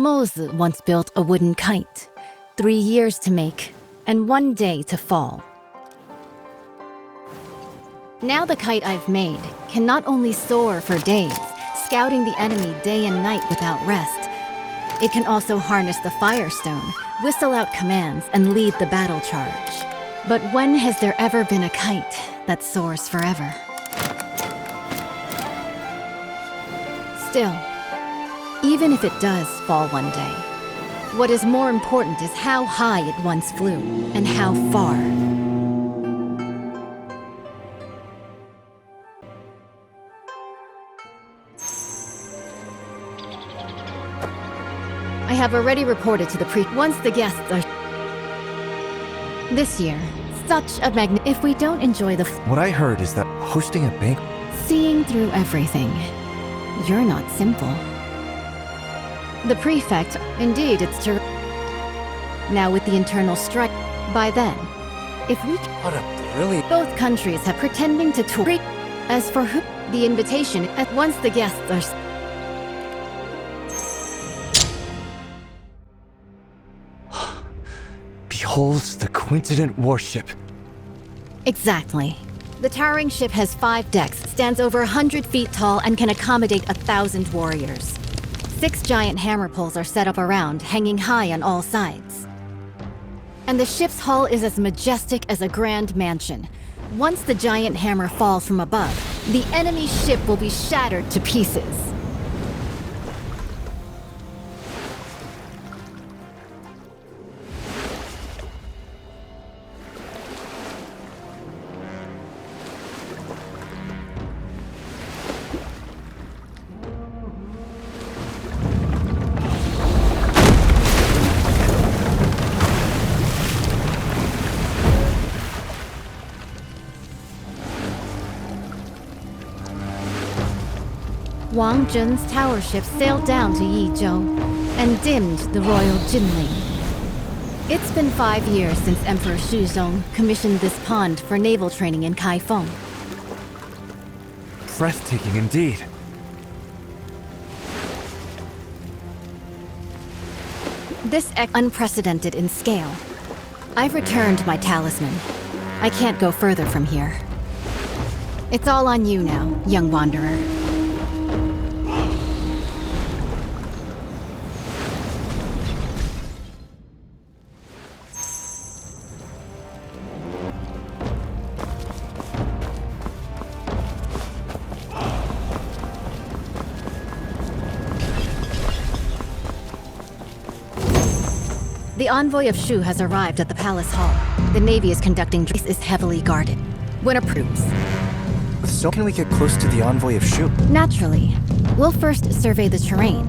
Mose once built a wooden kite, 3 years to make, and 1 day to fall. Now the kite I've made can not only soar for days, scouting the enemy day and night without rest, it can also harness the Firestone, whistle out commands, and lead the battle charge. But when has there ever been a kite that soars forever? Still, even if it does fall one day, what is more important is how high it once flew, and how far. I have already reported to the once the guests are... This year, such a if we don't enjoy the... What I heard is that hosting a banquet... Seeing through everything. You're not simple. The prefect, indeed, it's true. Now with the internal strike, by then, if we... What a brilliant... Both countries have pretending to tour. As for who... The invitation, at once the guests are... Behold the coincident warship. Exactly. The towering ship has 5 decks, stands over 100 feet tall, and can accommodate 1,000 warriors. 6 giant hammer poles are set up around, hanging high on all sides. And the ship's hull is as majestic as a grand mansion. Once the giant hammer falls from above, the enemy ship will be shattered to pieces. Wang Zhen's tower ship sailed down to Yizhou and dimmed the royal jinming. It's been 5 years since Emperor Shuzong commissioned this pond for naval training in Kaifeng. Breathtaking indeed. This unprecedented in scale. I've returned my talisman. I can't go further from here. It's all on you now, young wanderer. The Envoy of Shu has arrived at the Palace Hall. The Navy is conducting drills is heavily guarded. When approves. So can we get close to the Envoy of Shu? Naturally. We'll first survey the terrain.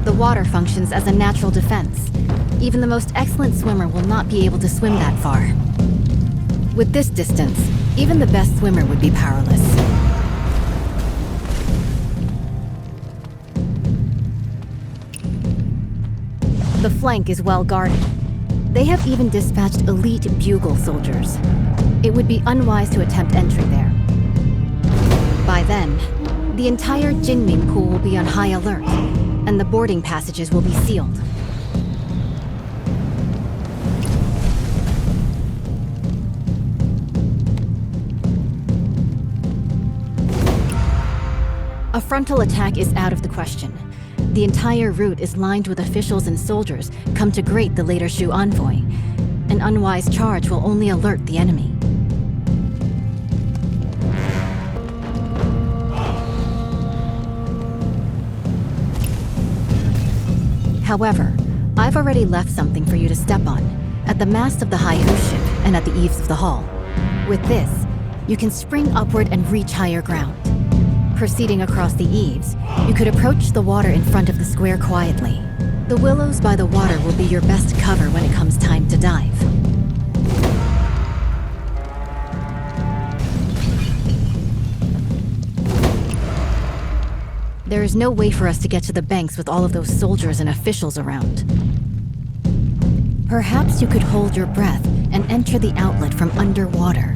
The water functions as a natural defense. Even the most excellent swimmer will not be able to swim that far. With this distance, even the best swimmer would be powerless. The flank is well guarded. They have even dispatched elite bugle soldiers. It would be unwise to attempt entry there. By then, the entire jinming pool will be on high alert, and the boarding passages will be sealed. A frontal attack is out of the question. The entire route is lined with officials and soldiers come to greet the later Shu envoy. An unwise charge will only alert the enemy. However, I've already left something for you to step on, at the mast of the Haihu ship and at the eaves of the hull. With this, you can spring upward and reach higher ground. Proceeding across the eaves, you could approach the water in front of the square quietly. The willows by the water will be your best cover when it comes time to dive. There is no way for us to get to the banks with all of those soldiers and officials around. Perhaps you could hold your breath and enter the outlet from underwater.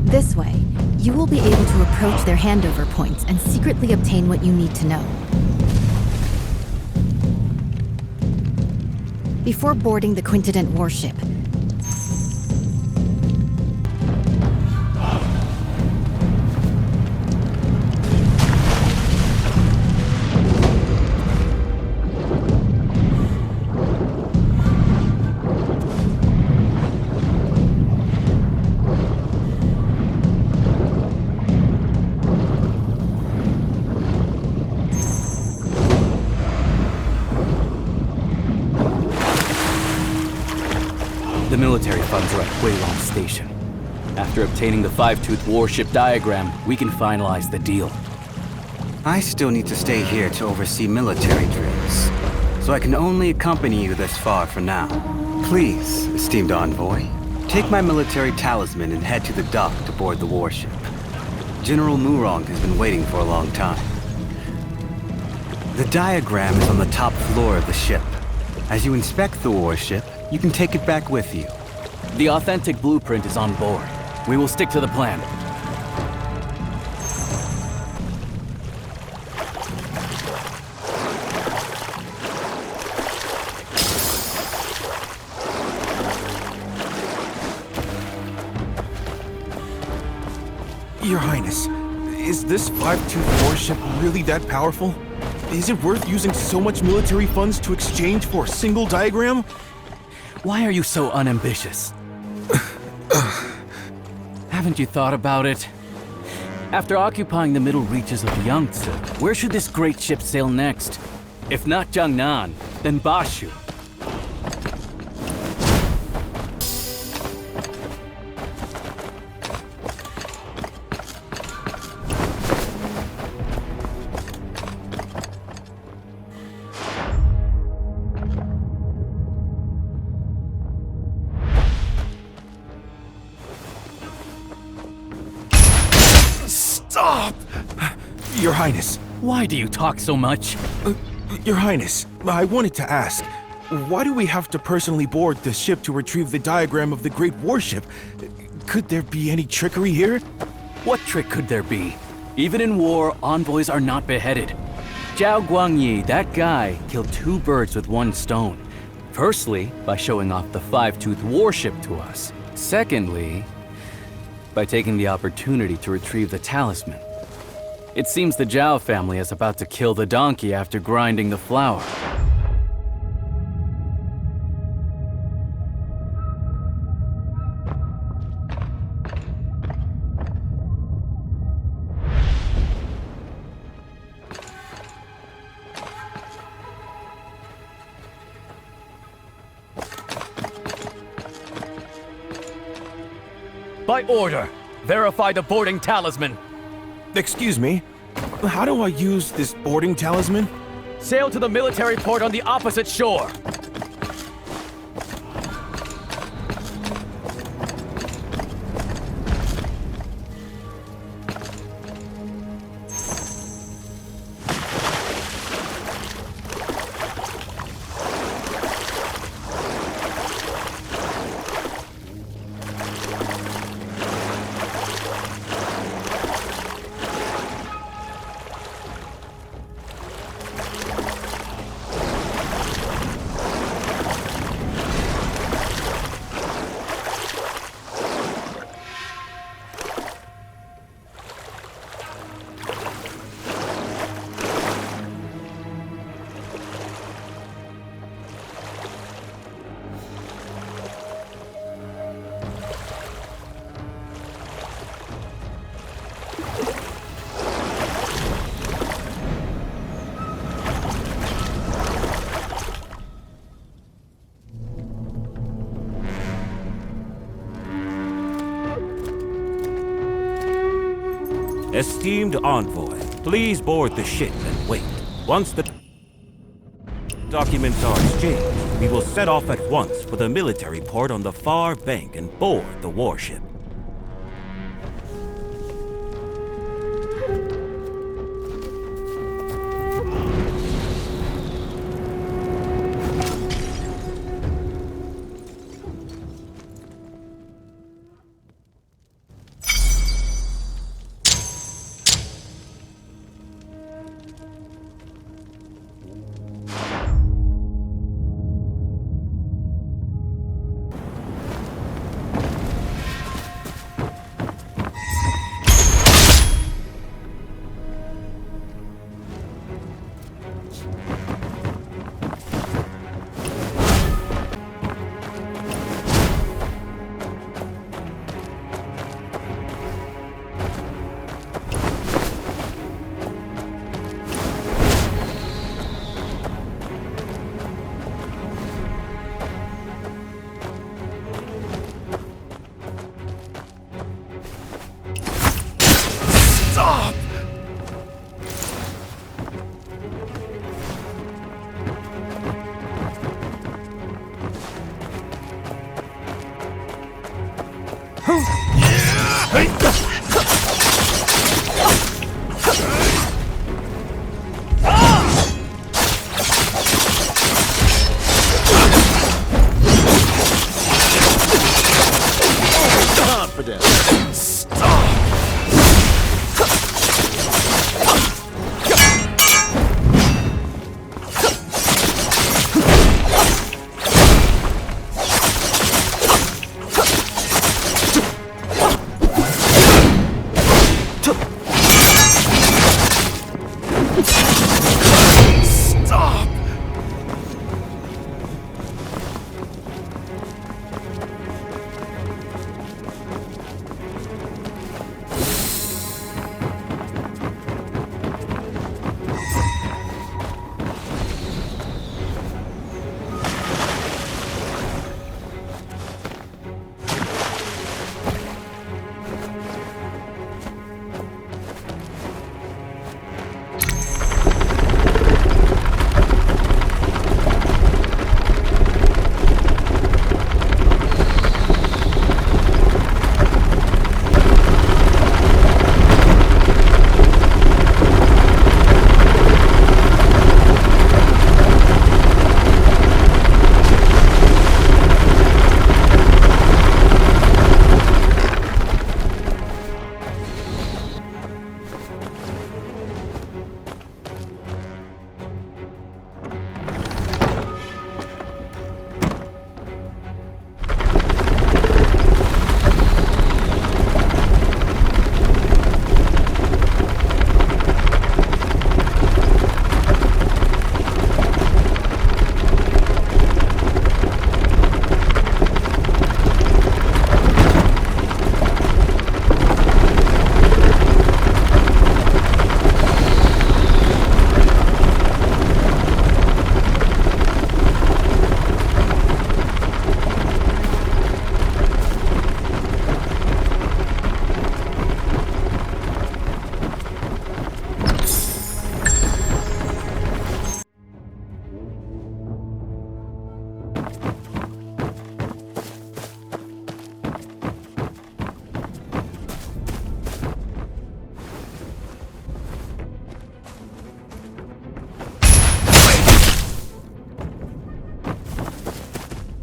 This way, you will be able to approach their handover points and secretly obtain what you need to know. Before boarding the Quintet warship, the military funds are at Huilong Station. After obtaining the five-tooth warship diagram, we can finalize the deal. I still need to stay here to oversee military drills, so I can only accompany you this far for now. Please, esteemed Envoy, take my military talisman and head to the dock to board the warship. General Murong has been waiting for a long time. The diagram is on the top floor of the ship. As you inspect the warship, you can take it back with you. The authentic blueprint is on board. We will stick to the plan. Your Highness, is this five-tooth warship really that powerful? Is it worth using so much military funds to exchange for a single diagram? Why are you so unambitious? Haven't you thought about it? After occupying the middle reaches of the Yangtze, where should this great ship sail next? If not Jiangnan, then Bashu. Stop! Your Highness. Why do you talk so much? Your Highness, I wanted to ask, why do we have to personally board the ship to retrieve the diagram of the Great Warship? Could there be any trickery here? What trick could there be? Even in war, envoys are not beheaded. Zhao Guangyi, that guy, killed two birds with one stone. Firstly, by showing off the five-tooth warship to us. Secondly, by taking the opportunity to retrieve the talisman. It seems the Zhao family is about to kill the donkey after grinding the flour. By order, verify the boarding talisman. Excuse me, how do I use this boarding talisman? Sail to the military port on the opposite shore. Esteemed Envoy, please board the ship and wait. Once the documents are exchanged, we will set off at once for the military port on the far bank and board the warship.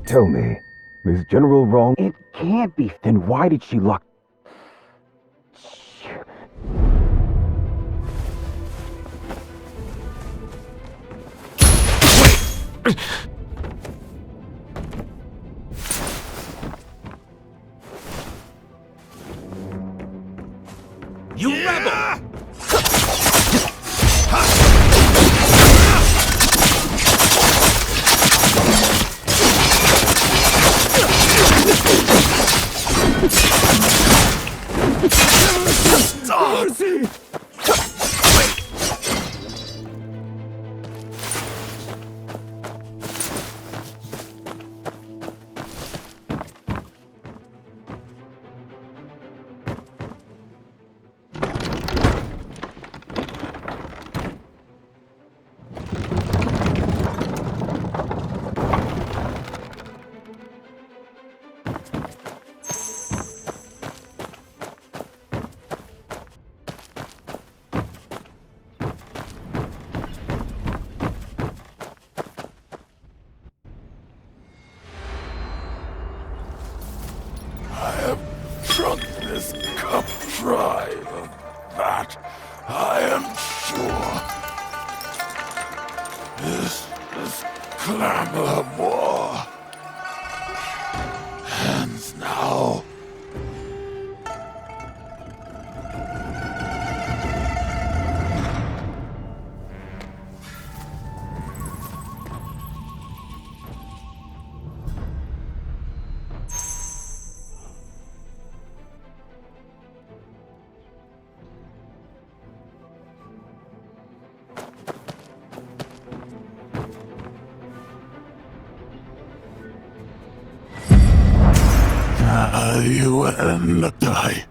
Tell me, is General wrong? It can't be. Then why did she lock... You rebel! Drunk this cup dry of that, I am sure. This is clamor more. Hands now. You and I.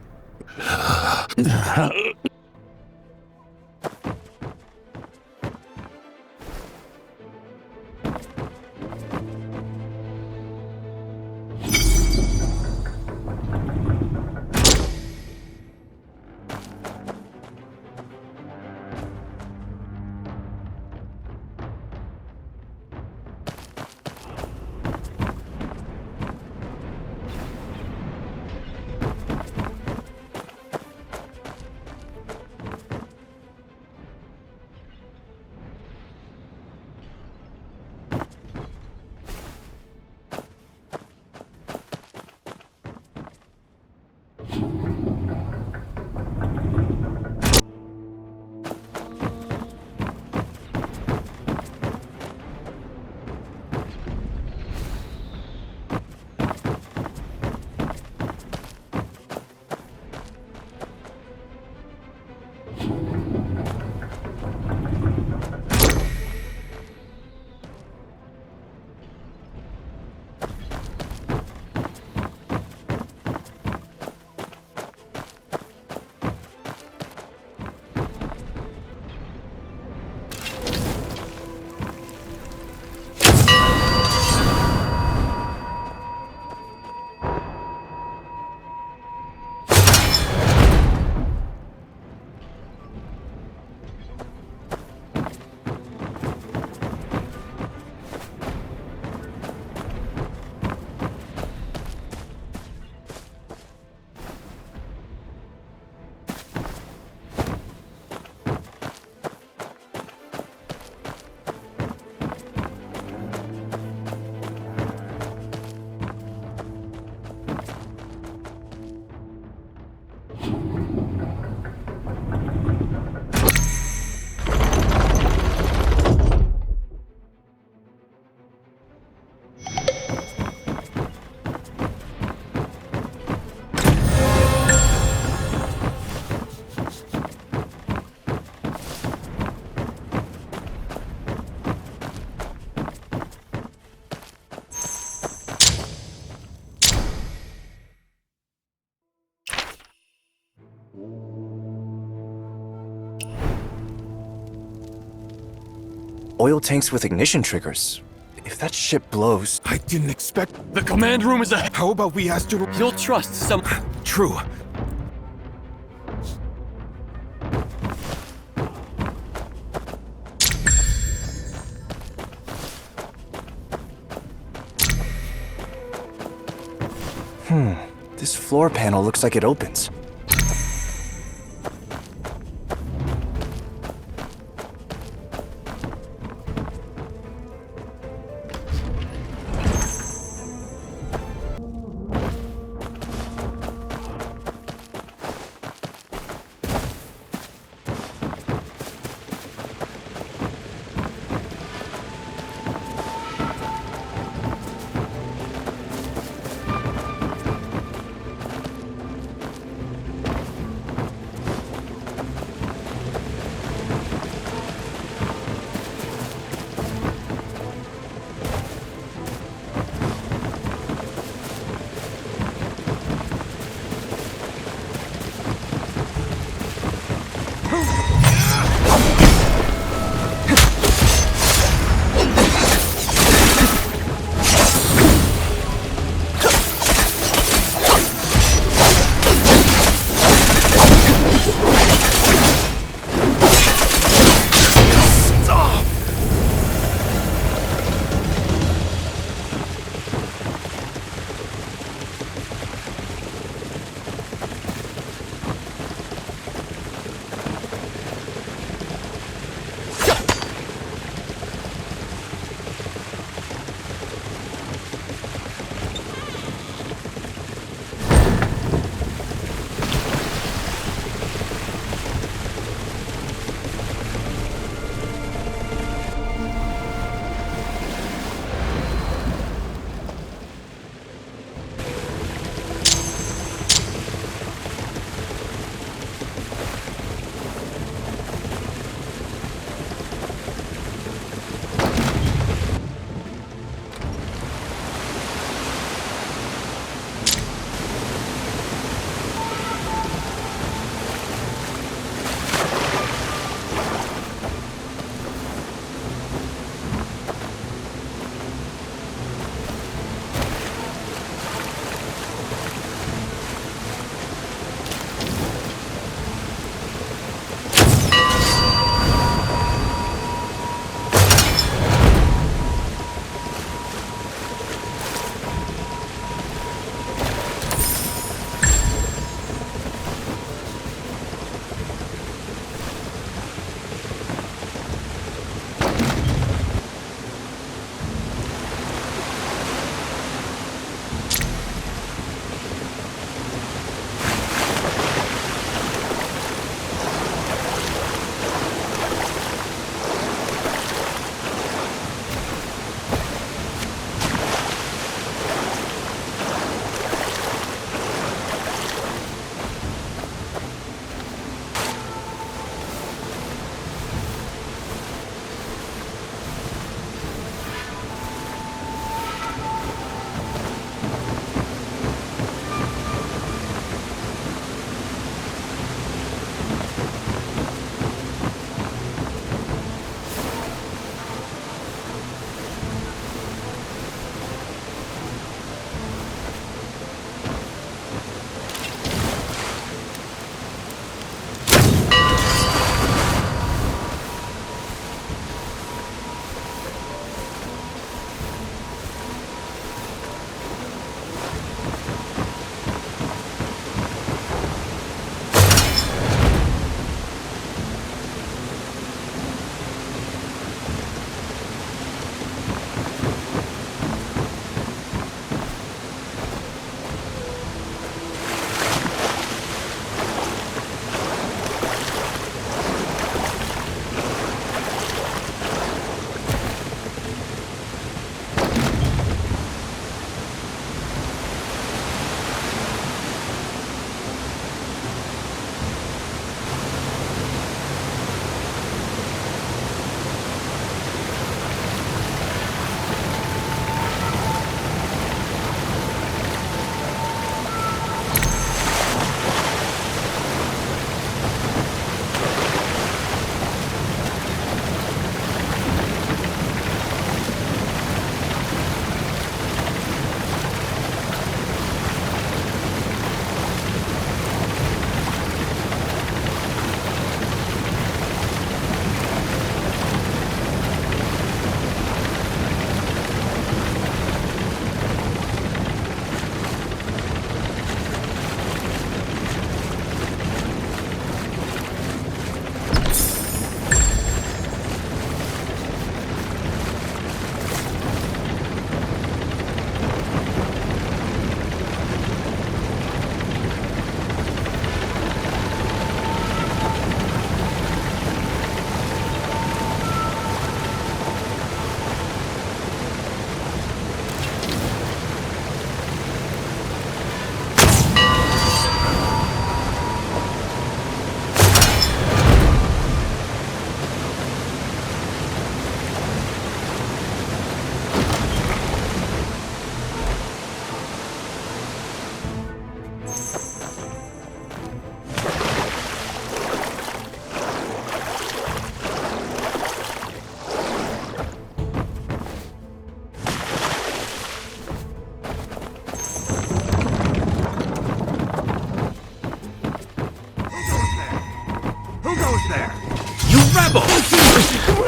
Oil tanks with ignition triggers. If that ship blows... I didn't expect... The command room is a... How about we ask her... You'll trust some... True. This floor panel looks like it opens.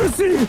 mercy!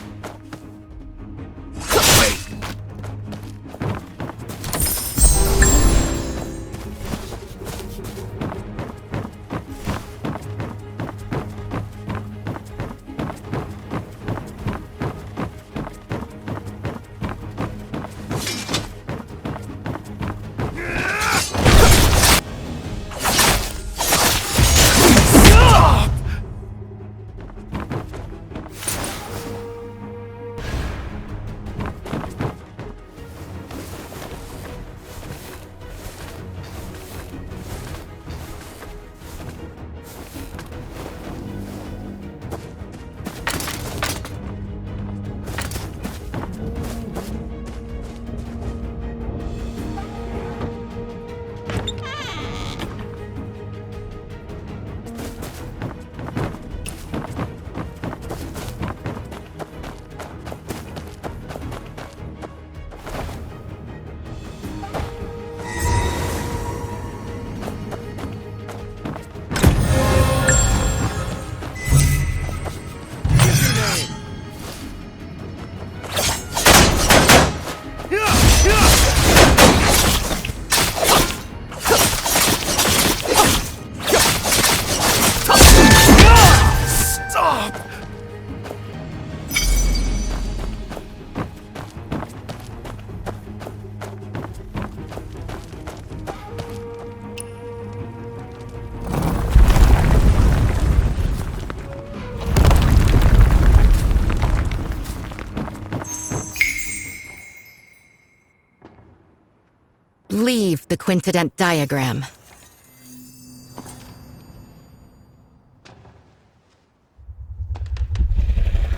Leave the quintident diagram.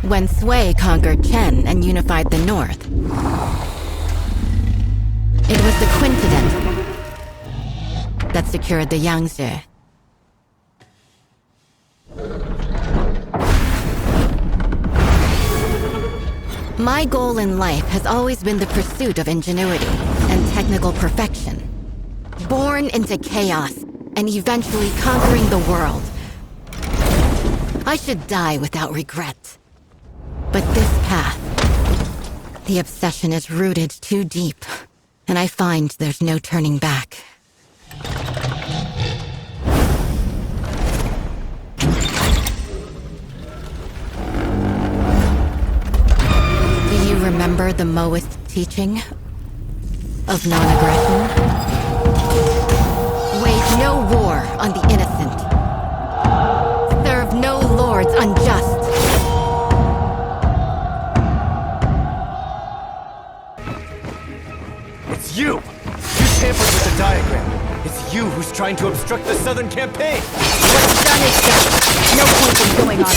When Sui conquered Chen and unified the north, it was the quintident that secured the Yangtze. My goal in life has always been the pursuit of ingenuity and technical perfection. Born into chaos and eventually conquering the world. I should die without regret. But this path, the obsession is rooted too deep, and I find there's no turning back. Do you remember the Maoist teaching of non-aggression? Wage no war on the innocent. Serve no lords unjust. It's you! You tampered with the diagram. It's you who's trying to obstruct the Southern campaign! What's done is done. No point in going on.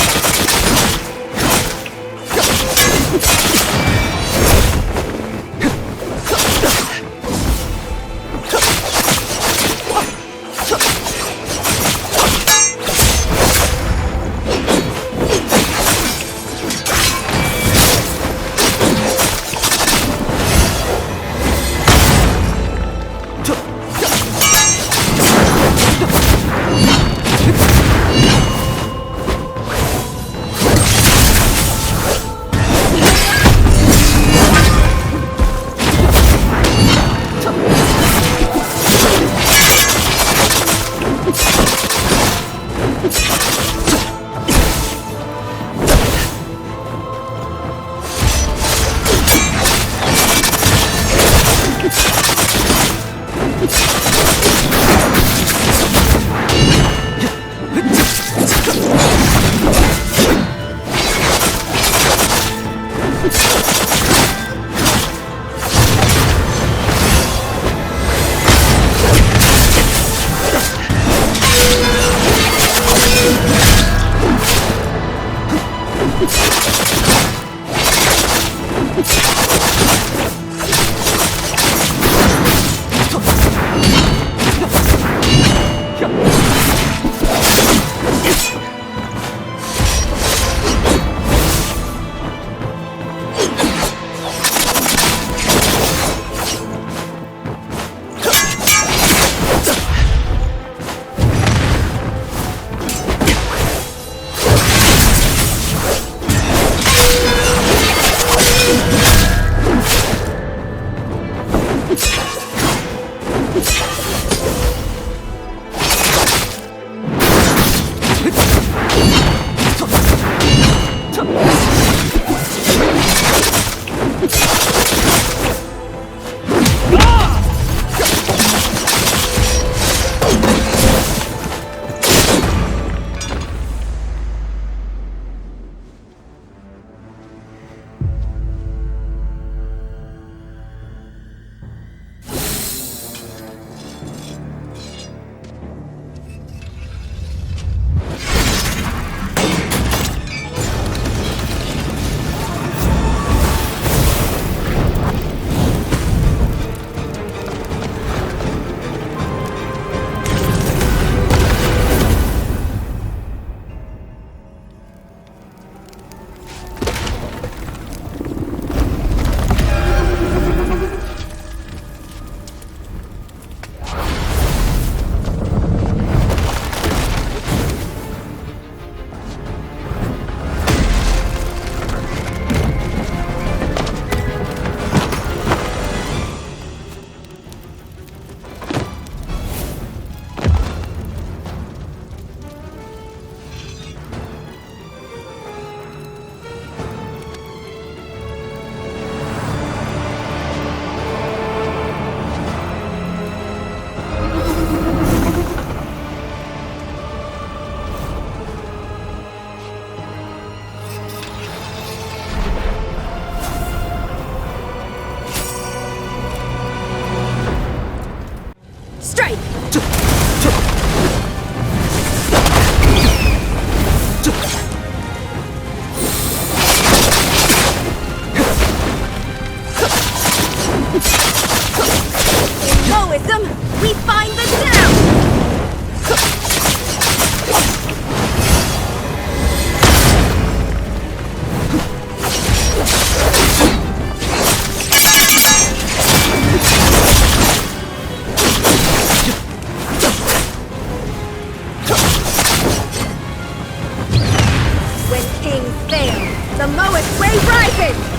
failed. The lowest wave rises!